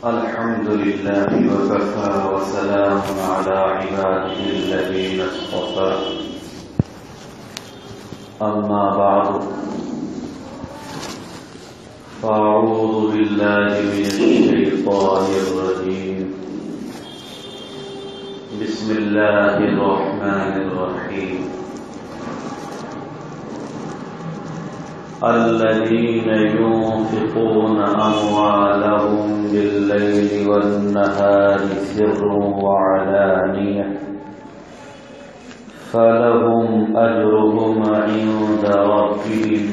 الحمد لله وكفى وسلام على عباده الذين اصطفى أما بعد فأعوذ بالله من الشيطان الرجيم بسم الله الرحمن الرحيم الذين ينفقون أموالهم بالليل والنهار سرا وعلانية فلهم أجرهم عند ربهم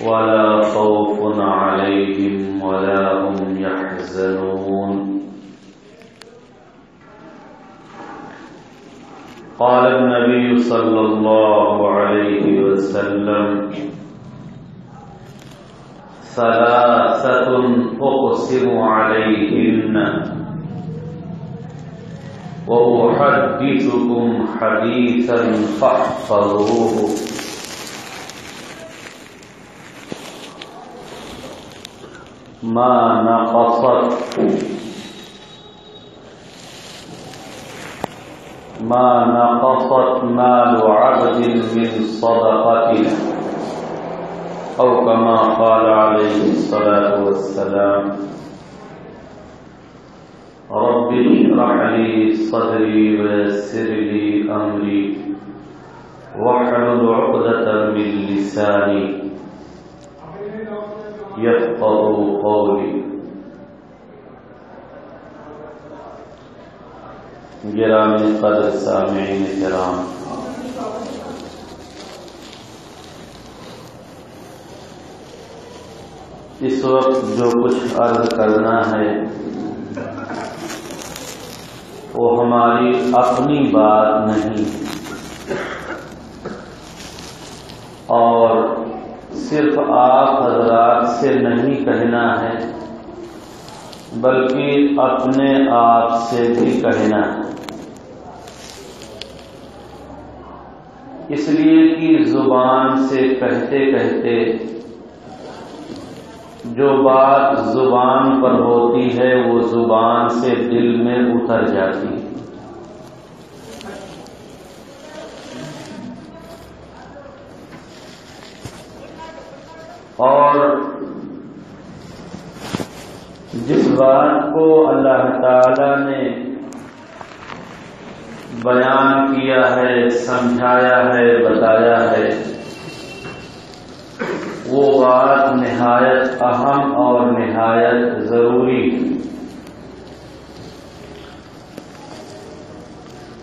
ولا خوف عليهم ولا هم يحزنون. قال النبي صلى الله عليه وسلم: ثلاثة أقسم عليهن وأحدثكم حديثا فاحفظوه. ما نقصت مال عبد من صدقته أو كما قال عليه الصلاة والسلام: رب اشرح لي صدري ويسر لي أمري واحلل عقدة من لساني يفقهوا قولي. گرامی قدر سامعین کرام، اس وقت جو کچھ عرض کرنا ہے وہ ہماری اپنی بات نہیں اور صرف آپ حضرات سے نہیں کہنا ہے بلکہ اپنے آپ سے بھی کہنا ہے، اس لیے کہ زبان سے کہتے کہتے جو بات زبان پر ہوتی ہے وہ زبان سے دل میں اتر جاتی ہے. اور جس بات کو اللہ تعالی نے بیان کیا ہے، سمجھایا ہے، بتایا ہے، وہ بات نہایت اہم اور نہایت ضروری ہے.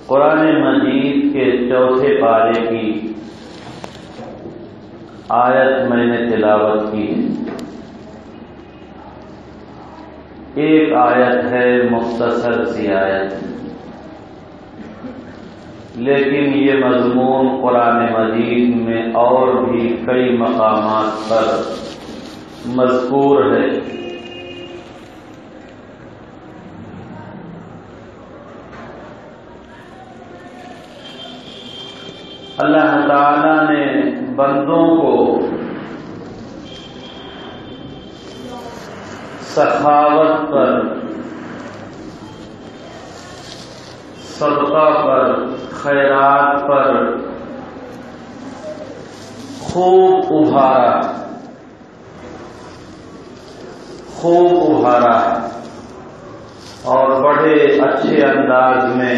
قرآن مجید کے چوتھے پارے کی آیت میں نے تلاوت کی ہے. ایک آیت ہے، مختصر سی آیت، لیکن یہ مضمون قرآن مجید میں اور بھی کئی مقامات پر مذکور ہے. اللہ تعالی نے بندوں کو سخاوت پر، صدقہ پر، خیرات پر خوب ابھارا اور بڑے اچھے انداز میں،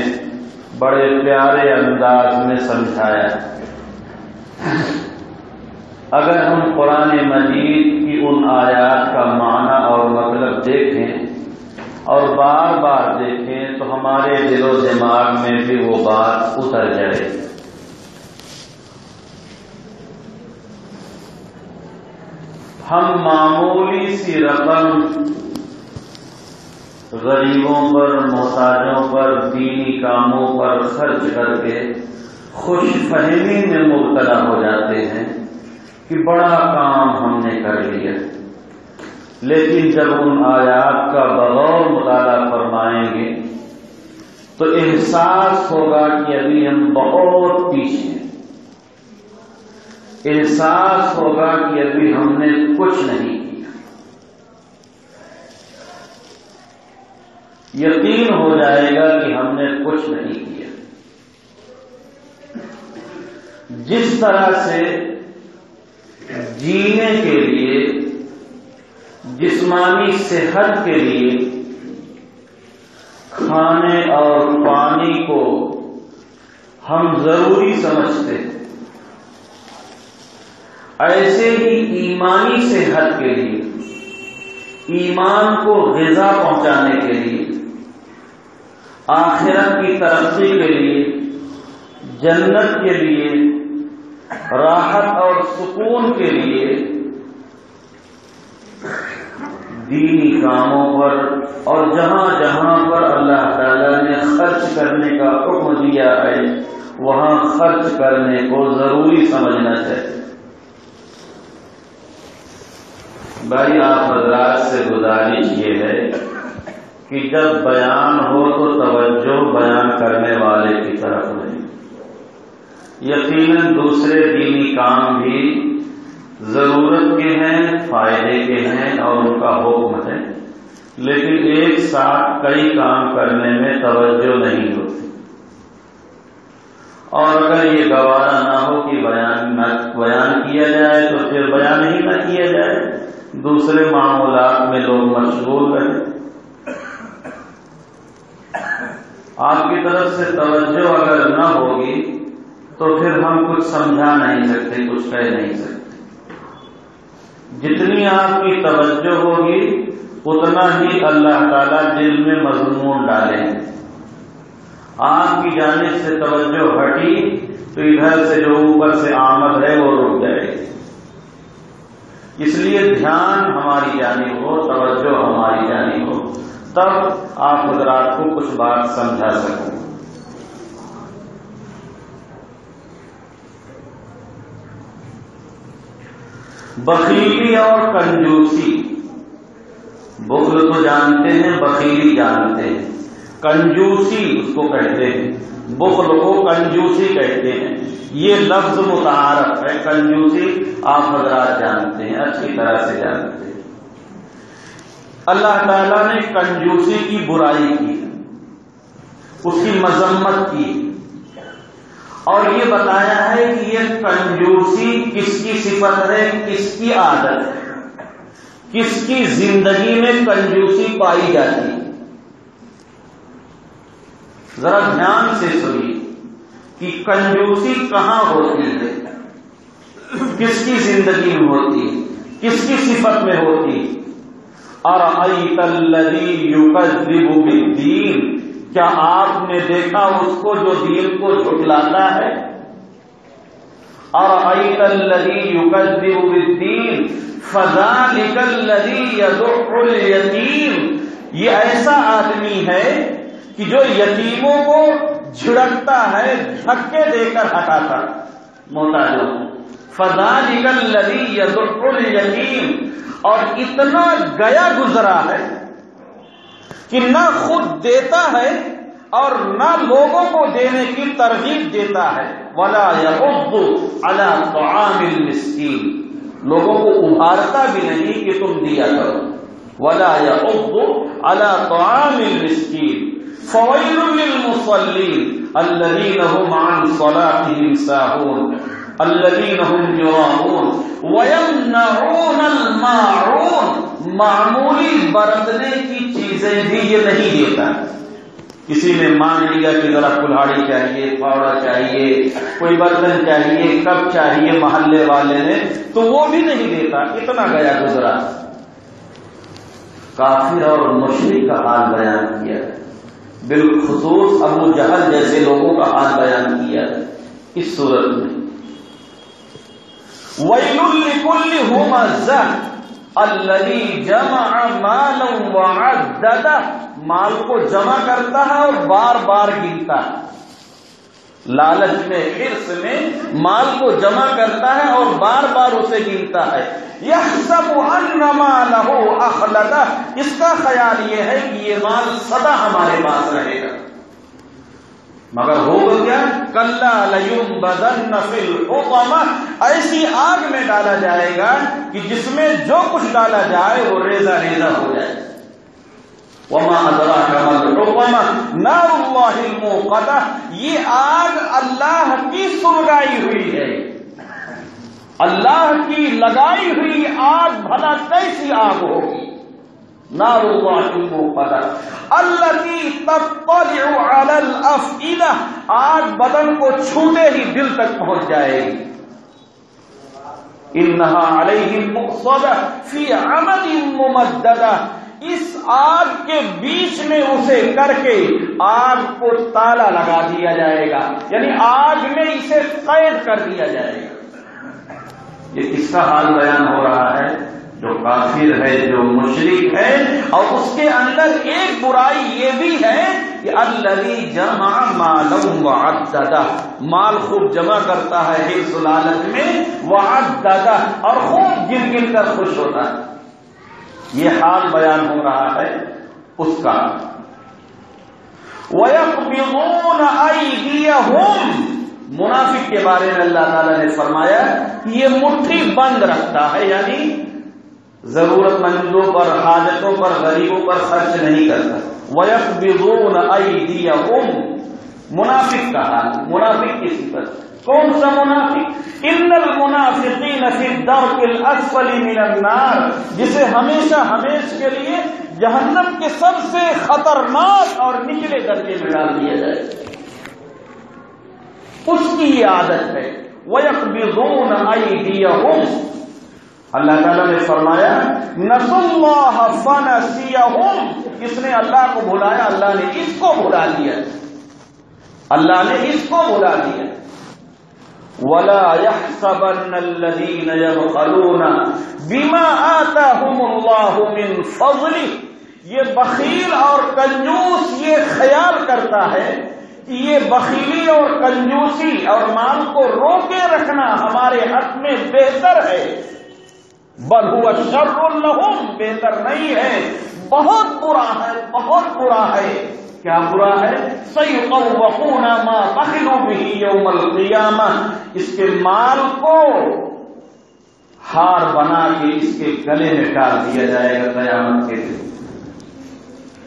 بڑے پیارے انداز میں سمجھایا. اگر ہم قرآن مجید کی ان آیات کا معنی اور مطلب دیکھیں اور بار بار دیکھیں تو ہمارے دل و دماغ میں بھی وہ بات اتر جائے. ہم معمولی سی رقم غریبوں پر، محتاجوں پر، دینی کاموں پر خرچ کر کے خوش فہمی میں مبتلا ہو جاتے ہیں کہ بڑا کام ہم نے کر لیا. لیکن جب ان آیات کا بغور مطالعہ فرمائیں گے تو احساس ہوگا کہ ابھی ہم بہت پیچھے ہیں. احساس ہوگا کہ ابھی ہم نے کچھ نہیں کیا. یقین ہو جائے گا کہ ہم نے کچھ نہیں کیا۔ جس طرح سے جینے کے لیے، جسمانی صحت کے لیے کھانے اور پانی کو ہم ضروری سمجھتے ہیں، ایسے ہی ایمانی صحت کے لیے، ایمان کو غذا پہنچانے کے لیے، آخرت کی ترقی کے لیے، جنت کے لیے، راحت اور سکون کے لیے دینی کاموں پر اور جہاں جہاں پر اللہ تعالی نے خرچ کرنے کا حکم دیا ہے وہاں خرچ کرنے کو ضروری سمجھنا چاہیے۔ بھائی آپ حضرات سے گزارش یہ ہے کہ جب بیان ہو تو توجہ بیان کرنے والے کی طرف نہیں۔ یقیناً دوسرے دینی کام بھی ضرورت کے ہیں، فائدے کے ہیں اور ان کا حکم ہے، لیکن ایک ساتھ کئی کام کرنے میں توجہ نہیں ہوتی، اور اگر یہ گوارا نہ ہو کہ بیان کیا جائے تو پھر بیان ہی نہ کیا جائے، دوسرے معاملات میں لوگ مشغول رہیں۔ آپ کی طرف سے توجہ اگر نہ ہوگی تو پھر ہم کچھ سمجھا نہیں سکتے، کچھ کہہ نہیں سکتے۔ جتنی آپ کی توجہ ہوگی اتنا ہی اللہ تعالیٰ دل میں مضمون ڈالیں گے۔ آپ کی جانب سے توجہ ہٹی تو ادھر سے جو اوپر سے آمد ہے وہ رک جائے گی۔ اس لیے دھیان ہماری جانب ہو، توجہ ہماری جانب ہو، تب آپ حضرات کو کچھ بات سمجھا سکیں۔ بخیلی اور کنجوسی، بخل تو جانتے ہیں، بخیلی جانتے ہیں، کنجوسی اس کو کہتے ہیں، بخل کو کنجوسی کہتے ہیں۔ یہ لفظ متعارف ہے، کنجوسی آپ حضرات جانتے ہیں، اچھی طرح سے جانتے ہیں۔ اللہ تعالیٰ نے کنجوسی کی برائی کی، اس کی مذمت کی، اور یہ بتایا ہے کہ یہ کنجوسی کس کی صفت ہے، کس کی عادت ہے، کس کی زندگی میں کنجوسی پائی جاتی ہے۔ ذرا دھیان سے سنیے کہ کنجوسی کہاں ہوتی ہے، کس کی زندگی میں ہوتی ہے، کس کی صفت میں ہوتی ہے۔ اَرَأَيْتَ الَّذِي يُكَذِّبُ بِالدِّينِ، کیا آپ نے دیکھا اس کو جو دین کو جھٹلاتا ہے؟ اَرَأَيْتَ الَّذِي يُكَذِّبُ بِالدِّينِ فَذَلِكَ الَّذِي يَدُعُّ الْيَتِيمَ، یہ ایسا آدمی ہے کہ جو یتیموں کو جھڑکتا ہے، دھکے دے کر ہٹاتا، محتاجوں۔ فَذَلِكَ الَّذِي يَدُعُّ الْيَتِيمَ، اور اتنا گیا گزرا ہے کہ نہ خود دیتا ہے اور نہ لوگوں کو دینے کی ترغیب دیتا ہے۔ وَلَا يَحُضُّ عَلَى طَعَامِ الْمِسْكِينِ، لوگوں کو ابھارتا بھی نہیں کہ تم دیا کرو۔ وَلَا يَحُضُّ عَلَى طَعَامِ الْمِسْكِينِ فَوَيْلٌ لِّلْمُصَلِّينَ الَّذِينَ هُمْ عَنْ صَلَاتِهِمْ سَاهُونَ الَّذِينَ هُمْ يُرَاءُونَ وَيَمْنَعُونَ الْمَاعُونَ، معمولی برتنے کی چیزیں بھی یہ نہیں دیتا۔ کسی نے مانگ لیا کہ ذرا کلہاڑی چاہیے، پھاوڑا چاہیے، کوئی برتن چاہیے، کپ چاہیے محلے والے نے، تو وہ بھی نہیں دیتا، اتنا گیا گزرا۔ کافر اور مشرک کا حال بیان کیا، بالخصوص ابو جہل جیسے لوگوں کا حال بیان کیا اس صورت میں۔ وَيْلٌ لِكُلِّ هُمَزَةٍ الَّذِي جَمَعَ مَالًا وَعَدَّدَهُ، مال کو جمع کرتا ہے اور بار بار گنتا ہے، لالچ میں، حرص میں مال کو جمع کرتا ہے اور بار بار اسے گنتا ہے۔ يَحْسَبُ أَنَّ مَالَهُ أَخْلَدَهُ، اس کا خیال یہ ہے کہ یہ مال سدا ہمارے پاس رہے گا، مگر ہوگا کیا؟ کَلَّا لَيُنبَذَنَّ فِي الْحُطَمَةِ، ایسی آگ میں ڈالا جائے گا کہ جس میں جو کچھ ڈالا جائے وہ ریزہ ریزہ ہو جائے۔ وَمَا أَدْرَاكَ مَا نار اللہ الموقدہ، یہ آگ اللہ کی سلگائی ہوئی ہے، اللہ کی لگائی ہوئی آگ بھلا کیسی آگ ہوگی؟ نار اللہ الموقدہ التی تطلع علی الافئدہ، آگ بدن کو چھوتے ہی دل تک پہنچ جائے گی۔ انہا علیہم مؤصدہ فی عمد ممددہ، اس آگ کے بیچ میں اسے کر کے آگ کو تالا لگا دیا جائے گا، یعنی آگ میں اسے قید کر دیا جائے گا۔ یہ کس کا حال بیان ہو رہا ہے؟ جو کافر ہے، جو مشرک ہے، اور اس کے اندر ایک برائی یہ بھی ہے کہ الذی جمع مالا وعددہ، مال خوب جمع کرتا ہے حرص و لالچ میں، وعددہ، اور خوب گن گن کر خوش ہوتا ہے۔ یہ حال بیان ہو رہا ہے اس کا۔ وَيَقْبِضُونَ أَيْدِيَهُمْ، منافق کے بارے میں اللہ تعالیٰ نے فرمایا کہ یہ مٹھی بند رکھتا ہے، یعنی ضرورت مندوں پر، حاجتوں پر، غریبوں پر خرچ نہیں کرتا۔ وَيَقْبِضُونَ أَيْدِيَهُمْ، منافق کا حال، منافق کی صفت۔ کون سا منافق؟ ان المنافقین فی الدرک الاسفل من النار، جسے ہمیشہ ہمیشہ کے لیے جہنم کے سب سے خطرناک اور نچلے درجے میں ڈال دیا جائے، اس کی یہ عادت ہے۔ وَيَقْبِضُونَ أَيْدِيَهُمْ، اللہ تعالیٰ نے فرمایا نسوا اللہ فنسیہم، اس نے اللہ کو بھلایا، اللہ نے اس کو بھلا دیا، اللہ نے اس کو بھلا دیا۔ وَلَا يَحْسَبَنَّ الَّذِينَ يَبْخَلُونَ بِمَا آتَاهُمُ اللَّهُ مِنْ فَضْلِهِ، یہ بخیل اور کنجوس یہ خیال کرتا ہے کہ یہ بخیلی اور کنجوسی اور مال کو روکے رکھنا ہمارے حق میں بہتر ہے، بل هو شر لهم، بہتر نہیں ہے، بہت برا ہے، بہت برا ہے۔ کیا برا ہے؟ سَيُطَوَّقُونَ مَا بَخِلُوا بِهِ يَوْمَ الْقِيَامَةِ، اس کے مال کو ہار بنا کے اس کے گلے میں ڈال دیا جائے گا قیامت کے دن،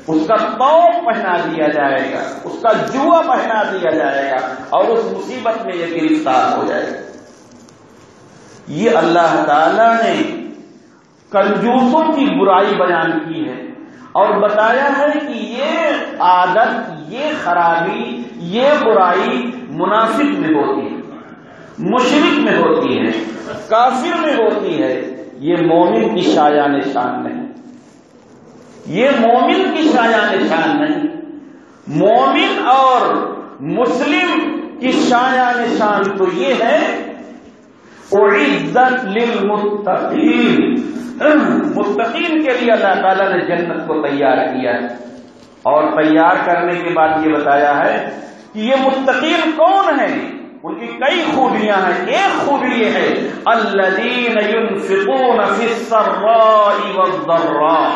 اس کا طوق پہنا دیا جائے گا، اس کا جوا پہنا دیا جائے گا، اور اس مصیبت میں یہ گرفتار ہو جائے گا۔ یہ اللہ تعالی نے کنجوسوں کی برائی بیان کی ہے اور بتایا ہے کہ یہ عادت، یہ خرابی، یہ برائی منافق میں ہوتی ہے، مشرک میں ہوتی ہے، کافر میں ہوتی ہے، یہ مومن کی شایان شان نہیں، یہ مومن کی شایان شان نہیں۔ مومن اور مسلم کی شایان شان تو یہ ہے اعدت للمتقین، متقین کے لیے اللہ تعالیٰ نے جنت کو تیار کیا ہے، اور تیار کرنے کے بعد یہ بتایا ہے کہ یہ متقین کون ہیں، ان کی کئی خوبیاں ہیں۔ ایک خوبی یہ ہے الذین ينفقون فی السراء والضراء،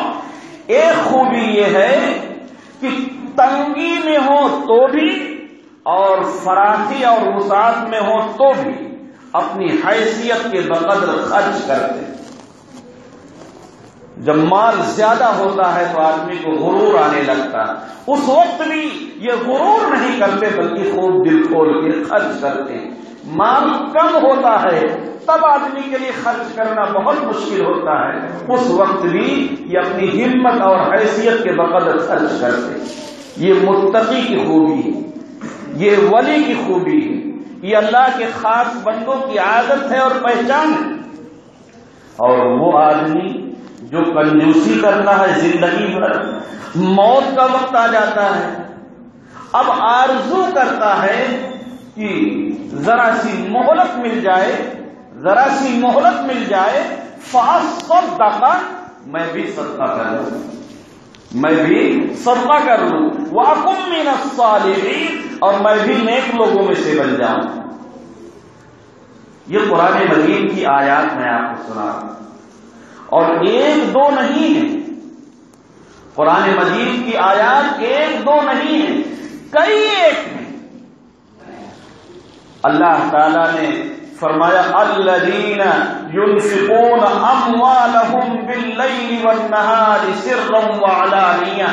ایک خوبی یہ ہے کہ تنگی میں ہو تو بھی اور فراخی اور وسعت میں ہو تو بھی اپنی حیثیت کے بقدر خرچ کرتے ہیں۔ جب مال زیادہ ہوتا ہے تو آدمی کو غرور آنے لگتا ہے، اس وقت بھی یہ غرور نہیں کرتے بلکہ خوب دل کھول کے خرچ کرتے ہیں۔ مال کم ہوتا ہے تب آدمی کے لیے خرچ کرنا بہت مشکل ہوتا ہے، اس وقت بھی یہ اپنی ہمت اور حیثیت کے بقدر خرچ کرتے ہیں۔ یہ متقی کی خوبی ہے، یہ ولی کی خوبی ہے، یہ اللہ کے خاص بندوں کی عادت ہے اور پہچان ہے۔ اور وہ آدمی جو کنجوسی کرتا ہے زندگی بھر، موت کا وقت آ جاتا ہے، اب آرزو کرتا ہے کہ ذرا سی مہلت مل جائے، ذرا سی مہلت مل جائے، فاصدق، میں بھی صدقہ کر لوں، میں بھی صدقہ کر لوں، واکن من الصالحین، اور میں بھی نیک لوگوں میں سے بن جاؤں۔ یہ قرآن مجید کی آیات میں آپ کو سنا، اور ایک دو نہیں ہے، قرآن مجید کی آیات ایک دو نہیں ہے، کئی ایک ہیں۔ اللہ تعالی نے فرمایا الذین ينفقون اموالهم باللیل والنہار سرا وعلانیہ،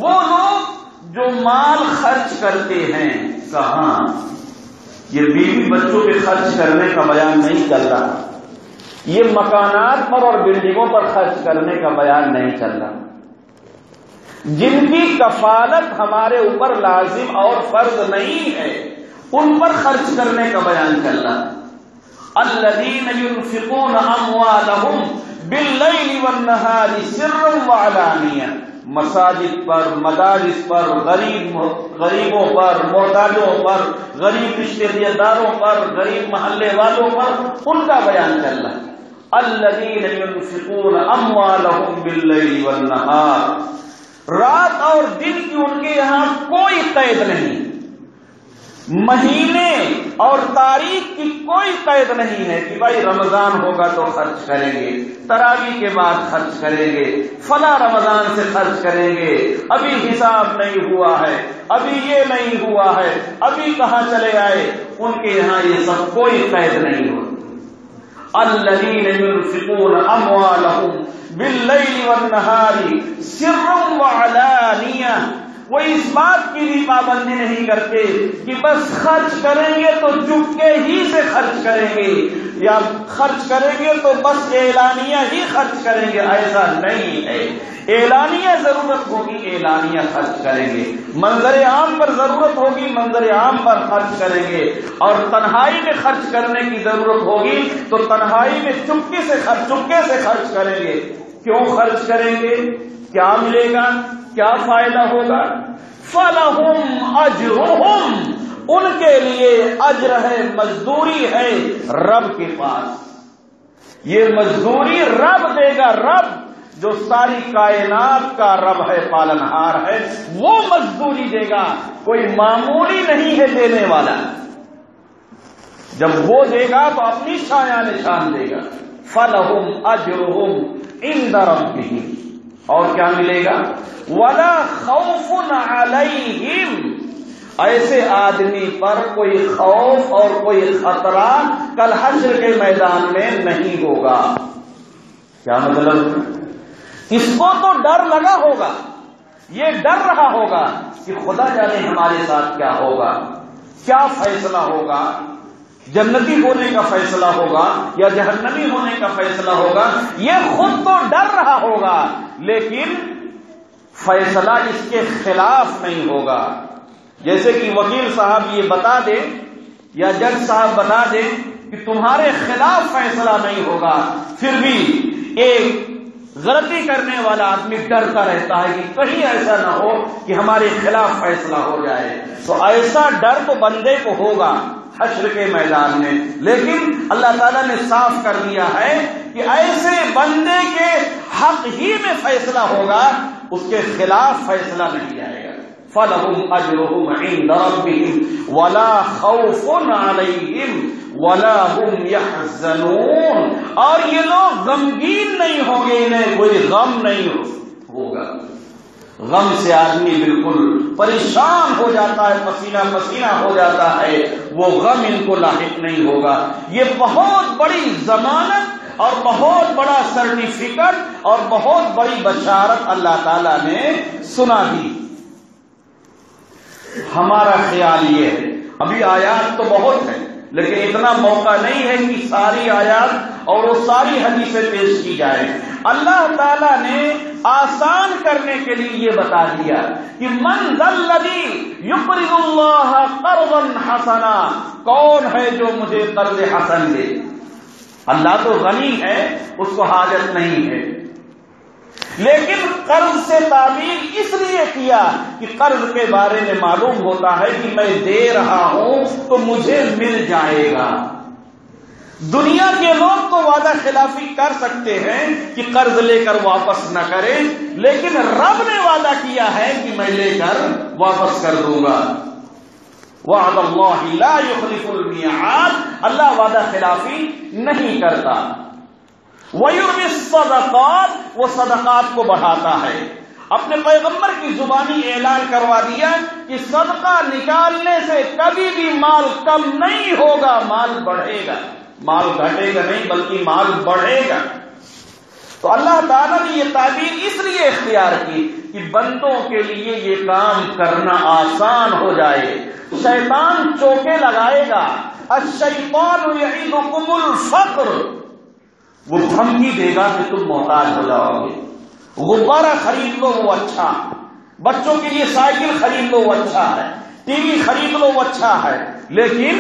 وہ لوگ جو مال خرچ کرتے ہیں کہاں؟ یہ بیوی بچوں پہ خرچ کرنے کا بیان نہیں چل رہا، یہ مکانات پر اور بلڈنگوں پر خرچ کرنے کا بیان نہیں چل رہا، جن کی کفالت ہمارے اوپر لازم اور فرض نہیں ہے ان پر خرچ کرنے کا بیان چل رہا۔ الذین ينفقون اموالهم باللیل والنہار سرا وعلانیہ، مساجد پر، مدارس پر، غریبوں پر، محتاجوں پر، غریب رشتہ داروں پر، غریب محلے والوں پر، ان کا بیان چل رہا ہے۔ الذین ينفقون اموالهم باللیل والنہار، رات اور دن کی ان کے یہاں کوئی قید نہیں، مہینے اور تاریخ کی کوئی قید نہیں ہے کہ بھائی رمضان ہوگا تو خرچ کریں گے، تراویح کے بعد خرچ کریں گے، فلاں رمضان سے خرچ کریں گے، ابھی حساب نہیں ہوا ہے، ابھی یہ نہیں ہوا ہے، ابھی کہاں چلے آئے، ان کے یہاں یہ سب کوئی قید نہیں ہوتی۔ الذین ينفقون اموالهم باللیل والنہار سرا وعلانیہ، وہ اس بات کی بھی پابندی نہیں کرتے کہ بس خرچ کریں گے تو چپکے ہی سے خرچ کریں گے، یا خرچ کریں گے تو بس اعلانیہ ہی خرچ کریں گے، ایسا نہیں ہے۔ اعلانیہ ضرورت ہوگی اعلانیہ خرچ کریں گے، منظر عام پر ضرورت ہوگی منظر عام پر خرچ کریں گے، اور تنہائی میں خرچ کرنے کی ضرورت ہوگی تو تنہائی میں چپکے سے خرچ کریں گے۔ کیوں خرچ کریں گے؟ کیا ملے گا؟ کیا فائدہ ہوگا؟ فَلَهُمْ أَجْرُهُمْ، ان کے لیے اجر ہے، مزدوری ہے رب کے پاس۔ یہ مزدوری رب دے گا، رب جو ساری کائنات کا رب ہے، پالنہار ہے، وہ مزدوری دے گا، کوئی معمولی نہیں ہے دینے والا۔ جب وہ دے گا تو اپنی شایان نشان دے گا۔ فَلَهُمْ أَجْرُهُمْ عِنْدَ رَبِّهِمْ، اور کیا ملے گا؟ وَلَا خَوْفٌ عَلَيْهِمْ، ایسے آدمی پر کوئی خوف اور کوئی خطرہ کل حشر کے میدان میں نہیں ہوگا۔ کیا مطلب؟ اس کو تو ڈر لگا ہوگا، یہ ڈر رہا ہوگا کہ خدا جانے ہمارے ساتھ کیا ہوگا، کیا فیصلہ ہوگا، جنتی ہونے کا فیصلہ ہوگا یا جہنمی ہونے کا فیصلہ ہوگا، یہ خود تو ڈر رہا ہوگا، لیکن فیصلہ اس کے خلاف نہیں ہوگا۔ جیسے کہ وکیل صاحب یہ بتا دے یا جج صاحب بتا دے کہ تمہارے خلاف فیصلہ نہیں ہوگا، پھر بھی ایک غلطی کرنے والا آدمی ڈرتا رہتا ہے کہ کہیں ایسا نہ ہو کہ ہمارے خلاف فیصلہ ہو جائے، تو ایسا ڈر تو بندے کو ہوگا حشر کے میدان میں۔ لیکن اللہ تعالیٰ نے صاف کر دیا ہے کہ ایسے بندے کے حق ہی میں فیصلہ ہوگا، اس کے خلاف فیصلہ نہیں آئے گا۔ فَلَهُمْ أَجْرُهُمْ عِنْدَ رَبِّهِمْ وَلَا خَوْفٌ عَلَيْهِمْ وَلَا هُمْ يَحْزَنُونَ، اور یہ لوگ غمگین نہیں ہوں گے، انہیں کوئی غم نہیں ہوگا۔ غم سے آدمی بالکل پریشان ہو جاتا ہے، پسینہ پسینہ ہو جاتا ہے، وہ غم ان کو لاحق نہیں ہوگا۔ یہ بہت بڑی ضمانت اور بہت بڑا سرٹیفکیٹ اور بہت بڑی بشارت اللہ تعالیٰ نے سنا دی۔ ہمارا خیال یہ ہے، ابھی آیات تو بہت ہیں لیکن اتنا موقع نہیں ہے کہ ساری آیات اور وہ ساری حدیثیں پیش کی جائیں۔ اللہ تعالیٰ نے آسان کرنے کے لیے یہ بتا دیا کہ من ذا الذی یقرض اللہ قرضا حسنا، کون ہے جو مجھے قرض حسن دے؟ اللہ تو غنی ہے، اس کو حاجت نہیں ہے، لیکن قرض سے تعبیر اس لیے کیا کہ قرض کے بارے میں معلوم ہوتا ہے کہ میں دے رہا ہوں تو مجھے مل جائے گا۔ دنیا کے لوگ تو وعدہ خلافی کر سکتے ہیں کہ قرض لے کر واپس نہ کریں، لیکن رب نے وعدہ کیا ہے کہ میں لے کر واپس کر دوں گا۔ وعد اللہ لا یخلف المیعاد، اللہ وعدہ خلافی نہیں کرتا۔ وَيُرْبِي الصَّدَقَاتِ، وہ صدقات کو بڑھاتا ہے۔ اپنے پیغمبر کی زبانی اعلان کروا دیا کہ صدقہ نکالنے سے کبھی بھی مال کم نہیں ہوگا، مال بڑھے گا، مال گھٹے گا نہیں بلکہ مال بڑھے گا۔ تو اللہ تعالیٰ نے یہ تعبیر اس لیے اختیار کی کہ بندوں کے لیے یہ کام کرنا آسان ہو جائے. شیطان چوکے لگائے گا. الشیطان یعیدکم الفقر، وہ دھمکی دے گا کہ تم محتاج ہو جاؤ گے. غبارہ خرید لو وہ اچھا، بچوں کے لیے سائیکل خرید لو وہ اچھا ہے، ٹی وی خرید لو وہ اچھا ہے، لیکن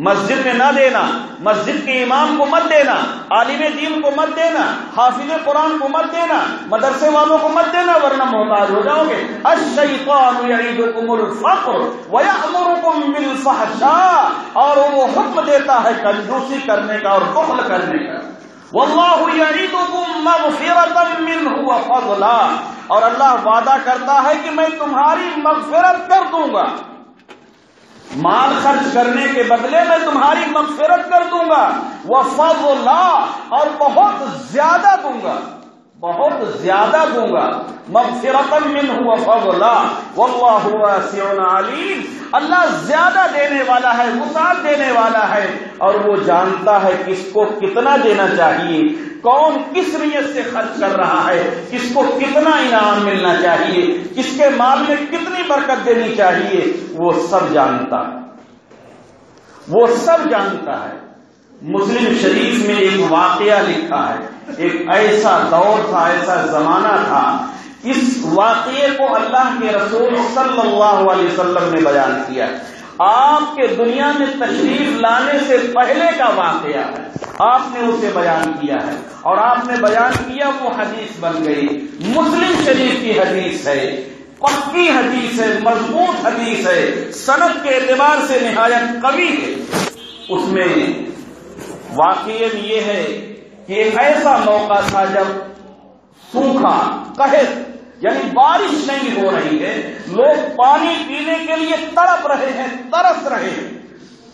مسجد میں نہ دینا، مسجد کے امام کو مت دینا، عالم دین کو مت دینا، حافظ قرآن کو مت دینا، مدرسے والوں کو مت دینا، ورنہ محتاج ہو جاؤ گے. الشیطان یعیدکم الفقر ویأمرکم بالفحشاء، اور وہ حکم دیتا ہے کنجوسی کرنے کا اور بخل کرنے کا. واللہ یعیدکم مغفرۃ منہ وفضلا، اور اللہ وعدہ کرتا ہے کہ میں تمہاری مغفرت کر دوں گا، مال خرچ کرنے کے بدلے میں تمہاری مغفرت کر دوں گا. وفضلا، اور بہت زیادہ دوں گا، بہت زیادہ دوں گا. مغفرۃ منہ وفضلا واللہ واسع علیم، اللہ زیادہ دینے والا ہے، وسعت دینے والا ہے، اور وہ جانتا ہے کس کو کتنا دینا چاہیے، کون کس نیت سے خرچ کر رہا ہے، کس کو کتنا انعام ملنا چاہیے، کس کے مال میں کتنی برکت دینی چاہیے، وہ سب جانتا ہے، وہ سب جانتا ہے. مسلم شریف میں ایک واقعہ لکھا ہے، ایک ایسا دور تھا، ایسا زمانہ تھا، اس واقعے کو اللہ کے رسول صلی اللہ علیہ وسلم نے بیان کیا. آپ کے دنیا میں تشریف لانے سے پہلے کا واقعہ ہے، آپ نے اسے بیان کیا ہے، اور آپ نے بیان کیا وہ حدیث بن گئی. مسلم شریف کی حدیث ہے، پکی حدیث ہے، مضبوط حدیث ہے، سند کے اعتبار سے نہایت قوی ہے. اس میں واقعہ یہ ہے کہ ایک ایسا موقع تھا جب سوکھا، قحط، یعنی بارش نہیں ہو رہی ہے، لوگ پانی پینے کے لیے تڑپ رہے ہیں، ترس رہے ہیں،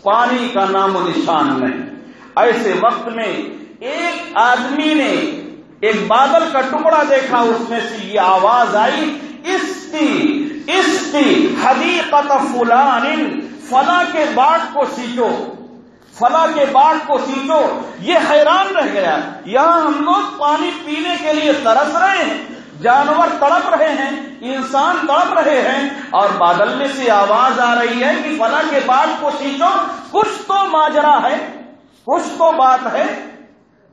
پانی کا نام و نشان نہیں. ایسے وقت میں ایک آدمی نے ایک بادل کا ٹکڑا دیکھا، اس میں سے یہ آواز آئی، اسقی حدیقۃ فلان، فلاں کے باغ کو سینچو، فلاں کے باغ کو سینچو. یہ حیران رہ گیا، یہاں ہم لوگ پانی پینے کے لیے ترس رہے ہیں، جانور تڑپ رہے ہیں، انسان تڑپ رہے ہیں، اور بادل میں سے آواز آ رہی ہے کہ فلاں کے باغ کو سینچو. کچھ تو ماجرا ہے، کچھ تو بات ہے.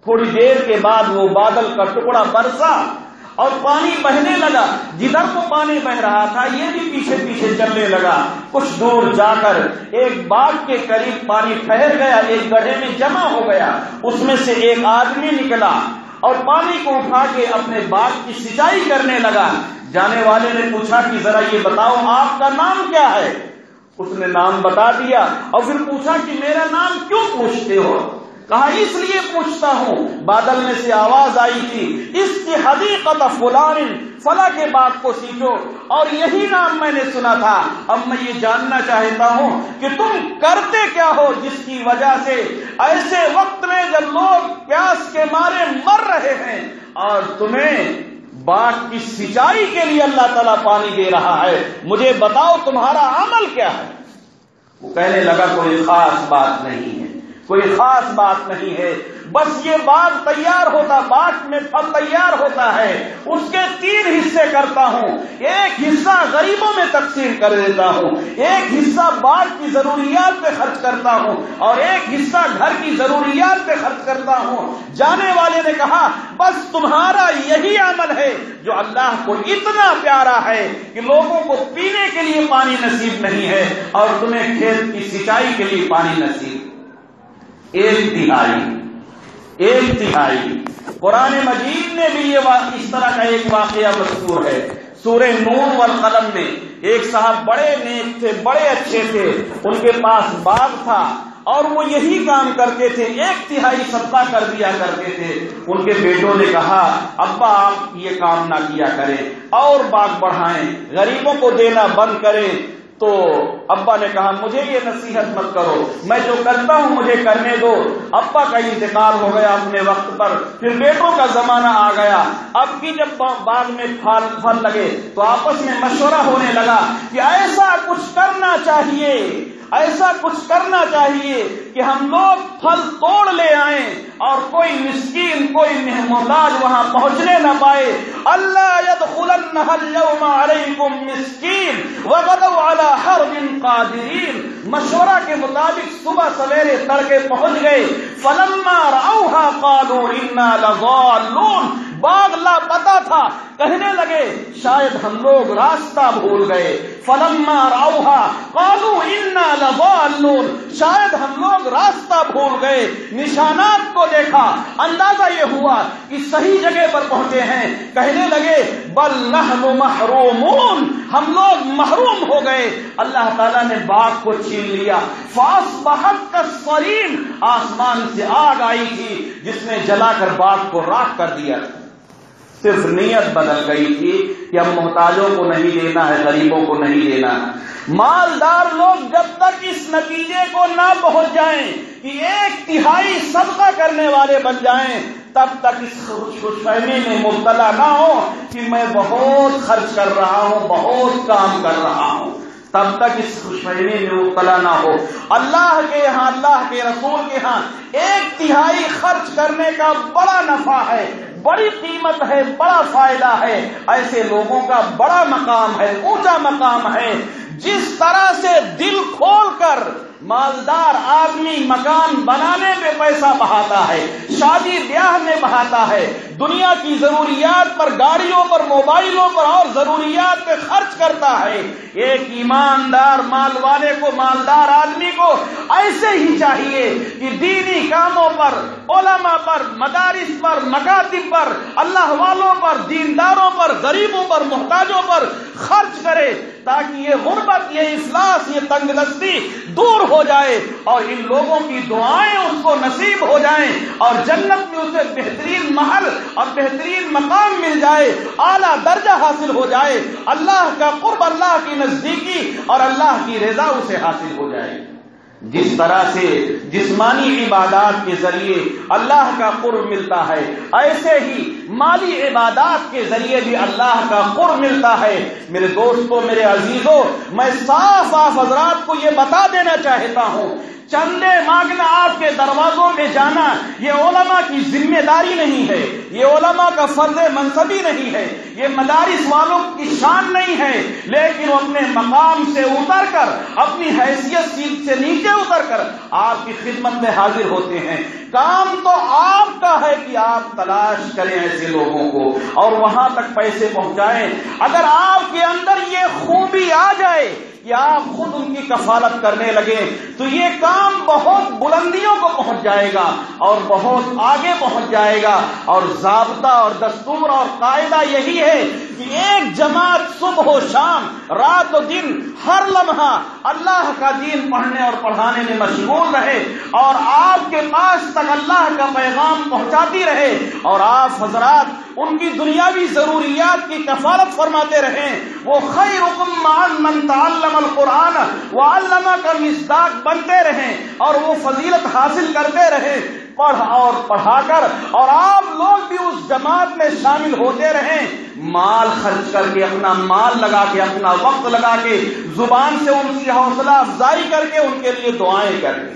تھوڑی دیر کے بعد وہ بادل کا ٹکڑا برسا اور پانی بہنے لگا. جدھر کو پانی بہ رہا تھا یہ بھی پیچھے پیچھے چلنے لگا. کچھ دور جا کر ایک باغ کے قریب پانی ٹھہر گیا، ایک گڑھے میں جمع ہو گیا. اس میں سے ایک آدمی نکلا اور پانی کو اٹھا کے اپنے باغ کی سینچائی کرنے لگا. جانے والے نے پوچھا کہ ذرا یہ بتاؤ آپ کا نام کیا ہے؟ اس نے نام بتا دیا اور پھر پوچھا کہ میرا نام کیوں پوچھتے ہو؟ کہا اس لیے پوچھتا ہوں، بادل میں سے آواز آئی تھی، اس کی حدیقۃ فلان، فلاں کے باغ کو سینچو، اور یہی نام میں نے سنا تھا. اب میں یہ جاننا چاہتا ہوں کہ تم کرتے کیا ہو جس کی وجہ سے ایسے وقت میں جب لوگ پیاس کے مارے مر رہے ہیں اور تمہیں باغ کی سینچائی کے لیے اللہ تعالیٰ پانی دے رہا ہے، مجھے بتاؤ تمہارا عمل کیا ہے؟ وہ کہنے لگا کوئی خاص بات نہیں ہے، کوئی خاص بات نہیں ہے، بس یہ باغ تیار ہوتا، باغ میں پھل تیار ہوتا ہے، اس کے 3 حصے کرتا ہوں. ایک حصہ غریبوں میں تقسیم کر دیتا ہوں، ایک حصہ باغ کی ضروریات پہ خرچ کرتا ہوں، اور ایک حصہ گھر کی ضروریات پہ خرچ کرتا ہوں. جانے والے نے کہا بس تمہارا یہی عمل ہے جو اللہ کو اتنا پیارا ہے کہ لوگوں کو پینے کے لیے پانی نصیب نہیں ہے اور تمہیں کھیت کی سینچائی کے لیے پانی نصیب. 1/3 قرآن مجید میں بھی یہ اس طرح کا ایک واقعہ مذکور ہے. سورہ نون والقلم میں ایک صاحب بڑے نیک تھے، بڑے اچھے تھے، ان کے پاس باغ تھا اور وہ یہی کام کرتے تھے، 1/3 صدقہ کر دیا کرتے تھے. ان کے بیٹوں نے کہا ابا آپ یہ کام نہ کیا کریں اور باغ بڑھائیں، غریبوں کو دینا بند کریں. تو ابا نے کہا مجھے یہ نصیحت مت کرو، میں جو کرتا ہوں مجھے کرنے دو. ابا کا انتقال ہو گیا اپنے وقت پر، پھر بیٹوں کا زمانہ آ گیا. اب کی جب باغ میں پھل لگے تو آپس میں مشورہ ہونے لگا کہ ایسا کچھ کرنا چاہیے ایسا کچھ کرنا چاہیے کہ ہم لوگ پھل توڑ لے آئیں اور کوئی مسکین کوئی محتاج وہاں پہنچنے نہ پائے. اللہ يدخلنها اليوم عليكم مسکین وغدوا على حرد قادرین. مشورہ کے مطابق صبح سویرے تڑکے پہنچ گئے. فلما رأوها قالوا انا لضالون. باغ لاپتہ تھا, کہنے لگے شاید ہم لوگ راستہ بھول گئے. فلما رأوها قالوا انا لضالون. شاید ہم لوگ راستہ بھول گئے. نشانات کو دیکھا, اندازہ یہ ہوا کہ صحیح جگہ پر پہنچے ہیں. کہنے لگے بل نحن محرومون. ہم لوگ محروم ہو گئے. اللہ تعالیٰ نے باغ کو چھین لیا. فاصبحت کالصریم. آسمان سے آگ آئی تھی جس نے جلا کر باغ کو راکھ کر دیا. صرف نیت بدل گئی تھی کہ ہم محتاجوں کو نہیں دینا ہے, غریبوں کو نہیں دینا. مالدار لوگ جب تک اس نتیجے کو نہ پہنچ جائیں کہ 1/3 صدقہ کرنے والے بن جائیں, تب تک اس خوش فہمی میں مبتلا نہ ہو کہ میں بہت خرچ کر رہا ہوں, بہت کام کر رہا ہوں, تب تک اس خوش فہمی میں مبتلا نہ ہو. اللہ کے یہاں, اللہ کے رسول کے ہاں 1/3 خرچ کرنے کا بڑا نفع ہے, بڑی قیمت ہے, بڑا فائدہ ہے. ایسے لوگوں کا بڑا مقام ہے, اونچا مقام ہے. جس طرح سے دل کھول کر مالدار آدمی مکان بنانے پہ پیسہ بہاتا ہے, شادی بیاہ میں بہاتا ہے, دنیا کی ضروریات پر, گاڑیوں پر, موبائلوں پر اور ضروریات پہ خرچ کرتا ہے, ایک ایماندار مال والے کو, مالدار آدمی کو ایسے ہی چاہیے کہ دینی کاموں پر, علماء پر, مدارس پر, مکاتب پر, اللہ والوں پر, دینداروں پر, غریبوں پر, محتاجوں پر خرچ کرے, تاکہ یہ غربت, یہ افلاس, یہ تنگ دستی دور ہو جائے اور ان لوگوں کی دعائیں اس کو نصیب ہو جائیں اور جنت میں اسے بہترین محل اور بہترین مقام مل جائے, اعلیٰ درجہ حاصل ہو جائے, اللہ کا قرب, اللہ کی نزدیکی اور اللہ کی رضا اسے حاصل ہو جائے. جس طرح سے جسمانی عبادات کے ذریعے اللہ کا قرب ملتا ہے, ایسے ہی مالی عبادات کے ذریعے بھی اللہ کا قرب ملتا ہے. میرے دوستوں, میرے عزیزوں, میں صاف حضرات کو یہ بتا دینا چاہتا ہوں, چندے مانگنا, آپ کے دروازوں میں جانا, یہ علماء کی ذمہ داری نہیں ہے, یہ علماء کا فرض منصبی نہیں ہے, یہ مدارس والوں کی شان نہیں ہے, لیکن وہ اپنے مقام سے اتر کر, اپنی حیثیت سے نیچے اتر کر آپ کی خدمت میں حاضر ہوتے ہیں. کام تو آپ کا ہے کہ آپ تلاش کریں ایسے لوگوں کو اور وہاں تک پیسے پہنچائیں. اگر آپ کے اندر یہ خوبی آ جائے کہ آپ خود ان کی کفالت کرنے لگے تو یہ کام بہت بلندیوں کو پہنچ جائے گا اور بہت آگے پہنچ جائے گا. اور ضابطہ اور دستور اور قاعدہ یہی ہے کہ ایک جماعت صبح و شام, رات و دن, ہر لمحہ اللہ کا دین پڑھنے اور پڑھانے میں مشغول رہے اور آپ کے پاس تک اللہ کا پیغام پہنچاتی رہے اور آپ حضرات ان کی دنیاوی ضروریات کی کفالت فرماتے رہیں. وہ خیرکم من تعلم القرآن وعلمہ کا مصداق بنتے رہیں اور وہ فضیلت حاصل کرتے رہیں, پڑھ اور پڑھا کر, اور آپ لوگ بھی اس جماعت میں شامل ہوتے رہیں, مال خرچ کر کے, اپنا مال لگا کے, اپنا وقت لگا کے, زبان سے ان کی حوصلہ افزائی کر کے ان کے لیے دعائیں کر کے.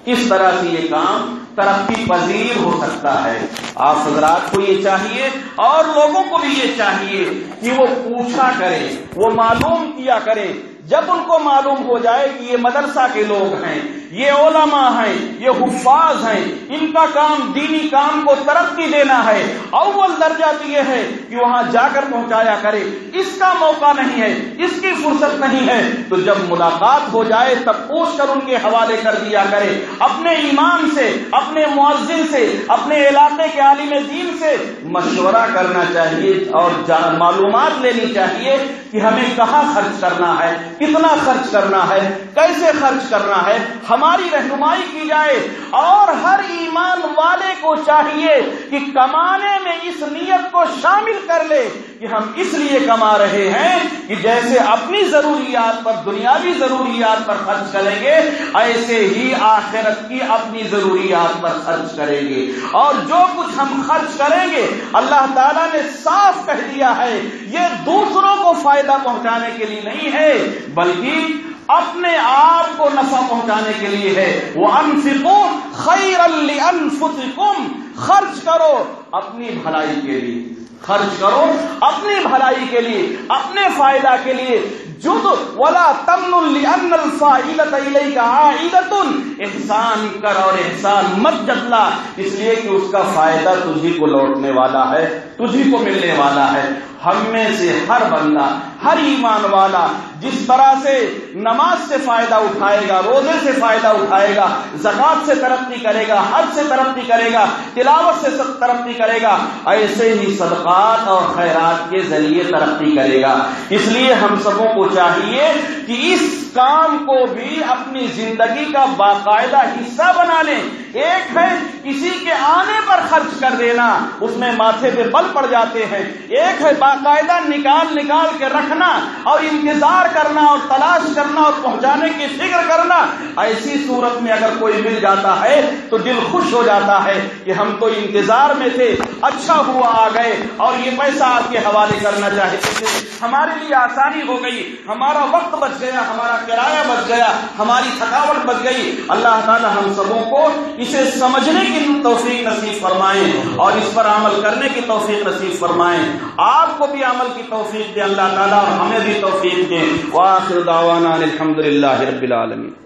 اس طرح سے یہ کام ترقی پذیر ہو سکتا ہے. آپ حضرات کو یہ چاہیے اور لوگوں کو بھی یہ چاہیے کہ وہ پوچھا کریں, وہ معلوم کیا کریں. جب ان کو معلوم ہو جائے کہ یہ مدرسہ کے لوگ ہیں, یہ علماء ہیں, یہ حفاظ ہیں, ان کا کام دینی کام کو ترقی دینا ہے, اول درجہ تو یہ ہے کہ وہاں جا کر پہنچایا کرے. اس کا موقع نہیں ہے, اس کی فرصت نہیں ہے, تو جب ملاقات ہو جائے تب پوچھ کر ان کے حوالے کر دیا کرے. اپنے امام سے, اپنے مؤذن سے, اپنے علاقے کے عالم دین سے مشورہ کرنا چاہیے اور معلومات لینی چاہیے کہ ہمیں کہاں خرچ کرنا ہے, کتنا خرچ کرنا ہے, کیسے خرچ کرنا ہے. ہماری رہنمائی کی جائے اور ہر ایمان والے کو چاہیے کہ کمانے میں اس نیت کو شامل کر لے کہ ہم اس لیے کما رہے ہیں کہ جیسے اپنی ضروریات پر, دنیاوی ضروریات پر خرچ کریں گے, ایسے ہی آخرت کی اپنی ضروریات پر خرچ کریں گے. اور جو کچھ ہم خرچ کریں گے اللہ تعالیٰ نے صاف کہہ دیا ہے یہ دوسروں کو فائدہ پہنچانے کے لیے نہیں ہے, بلکہ اپنے آپ کو نفع پہنچانے کے لیے ہے. وَأَنفِقُوا خَيْرًا لِأَنفُسِكُمْ، خرچ کرو اپنی بھلائی کے لیے، خرچ کرو اپنی بھلائی کے لیے، اپنے فائدہ کے لیے. جد ولا تمن لأن الفاعلة إليك عائدة، احسان کر اور احسان مت جتلا، اس لیے کہ اس کا فائدہ تجھی کو لوٹنے والا ہے، تجھی کو ملنے والا ہے. ہم میں سے ہر بندہ، ہر ایمان والا جس طرح سے نماز سے فائدہ اٹھائے گا، روزے سے فائدہ اٹھائے گا، زکوٰۃ سے ترقی کرے گا، حج سے ترقی کرے گا، تلاوت سے ترقی کرے گا، ایسے ہی صدقات اور خیرات کے ذریعے ترقی کرے گا. اس لیے ہم سبوں کو چاہیے کہ اس کام کو بھی اپنی زندگی کا باقاعدہ حصہ بنا لیں. ایک ہے کسی کے آنے پر خرچ کر دینا، اس میں ماتھے پہ بل پڑ جاتے ہیں. ایک ہے باقاعدہ نکال کے رکھنا اور انتظار کرنا اور تلاش کرنا اور پہنچانے کی فکر کرنا. ایسی صورت میں اگر کوئی مل جاتا ہے تو دل خوش ہو جاتا ہے کہ ہم تو انتظار میں تھے، اچھا ہوا آ گئے اور یہ پیسہ آپ کے حوالے کرنا چاہتے تھے. ہمارے لیے آسانی ہو گئی، ہمارا وقت بچ گیا، ہمارا کرایہ بچ گیا، ہماری تھکاوٹ بچ گئی. اللہ تعالی ہم سبوں کو اسے سمجھنے کی توفیق نصیب فرمائیں اور اس پر عمل کرنے کی توفیق نصیب فرمائیں. آپ کو بھی عمل کی توفیق دے اللہ تعالی اور ہمیں بھی توفیق دے. وآخر دعوانا الحمدللہ رب العالمین.